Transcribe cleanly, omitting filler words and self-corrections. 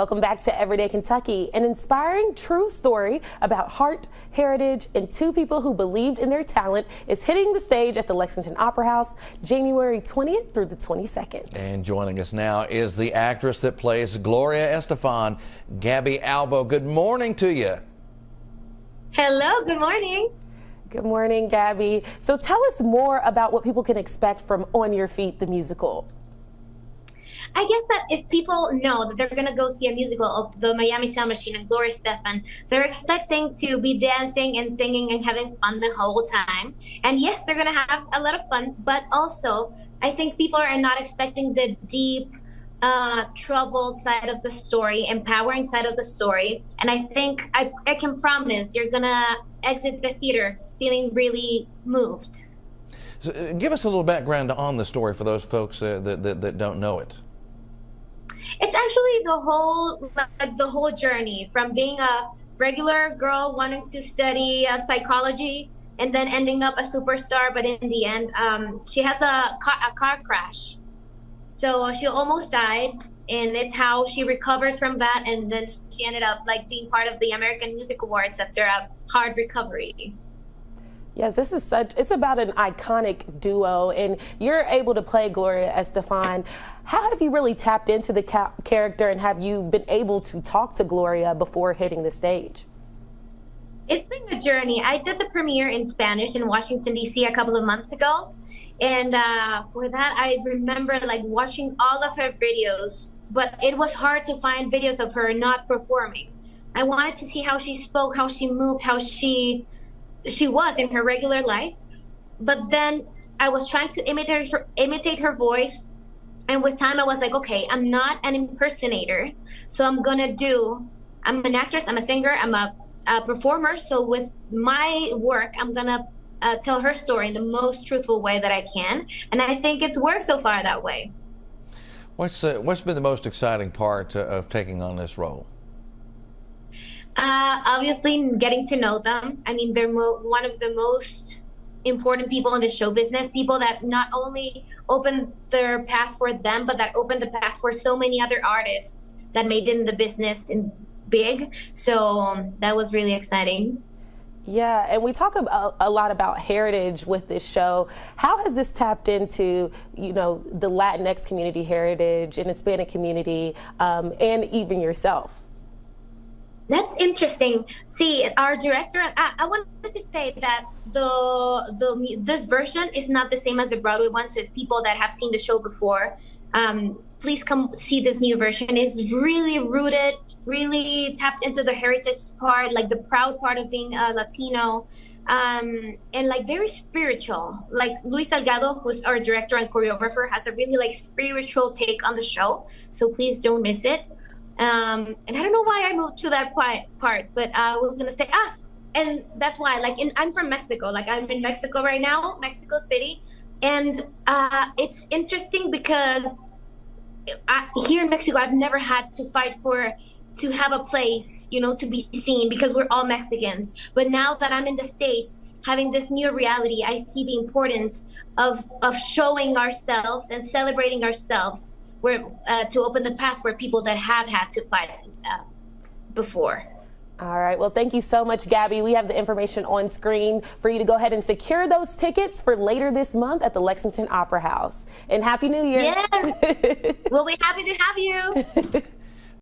Welcome back to Everyday Kentucky, an inspiring true story about heart, heritage, and two people who believed in their talent is hitting the stage at the Lexington Opera House January 20th through the 22nd. And joining us now is the actress that plays Gloria Estefan, Gaby Albo. Good morning to you. Hello, good morning. Good morning, Gaby. So tell us more about what people can expect from On Your Feet, the musical. I guess that if people know that they're going to go see a musical of the Miami Sound Machine and Gloria Estefan, they're expecting to be dancing and singing and having fun the whole time. And yes, they're going to have a lot of fun, but also I think people are not expecting the deep, troubled side of the story, empowering side of the story. And I think I can promise you're going to exit the theater feeling really moved. So, give us a little background on the story for those folks that don't know it. It's actually the whole journey from being a regular girl wanting to study psychology and then ending up a superstar. But in the end, she has a car crash. So she almost died, and it's how she recovered from that. And then she ended up being part of the American Music Awards after a hard recovery. Yes, it's about an iconic duo, and you're able to play Gloria Estefan. How have you really tapped into the character, and have you been able to talk to Gloria before hitting the stage? It's been a journey. I did the premiere in Spanish in Washington, D.C. a couple of months ago, and for that, I remember watching all of her videos, but it was hard to find videos of her not performing. I wanted to see how she spoke, how she moved, how she was in her regular life, but then I was trying to imitate her voice, and with time I was like, okay, I'm not an impersonator, so I'm an actress, I'm a singer, I'm a performer, so with my work I'm gonna tell her story in the most truthful way that I can, and I think it's worked so far that way. What's been the most exciting part of taking on this role? Obviously getting to know them. I mean, they're one of the most important people in the show business, people that not only opened their path for them, but that opened the path for so many other artists that made it in the business and big. So that was really exciting. Yeah, and we talk a lot about heritage with this show. How has this tapped into, the Latinx community heritage and Hispanic community, and even yourself? That's interesting. See, our director, I wanted to say that this version is not the same as the Broadway one. So if people that have seen the show before, please come see this new version. It's really rooted, really tapped into the heritage part, the proud part of being Latino, and very spiritual. Luis Salgado, who's our director and choreographer, has a really spiritual take on the show. So please don't miss it. And I don't know why I moved to that part, but I was gonna say, and that's why, I'm from Mexico. I'm in Mexico right now, Mexico City, and it's interesting because here in Mexico, I've never had to fight to have a place, to be seen because we're all Mexicans. But now that I'm in the States, having this new reality, I see the importance of showing ourselves and celebrating ourselves. To open the path for people that have had to fight before. All right. Well, thank you so much, Gaby. We have the information on screen for you to go ahead and secure those tickets for later this month at the Lexington Opera House. And Happy New Year. Yes. We'll be happy to have you.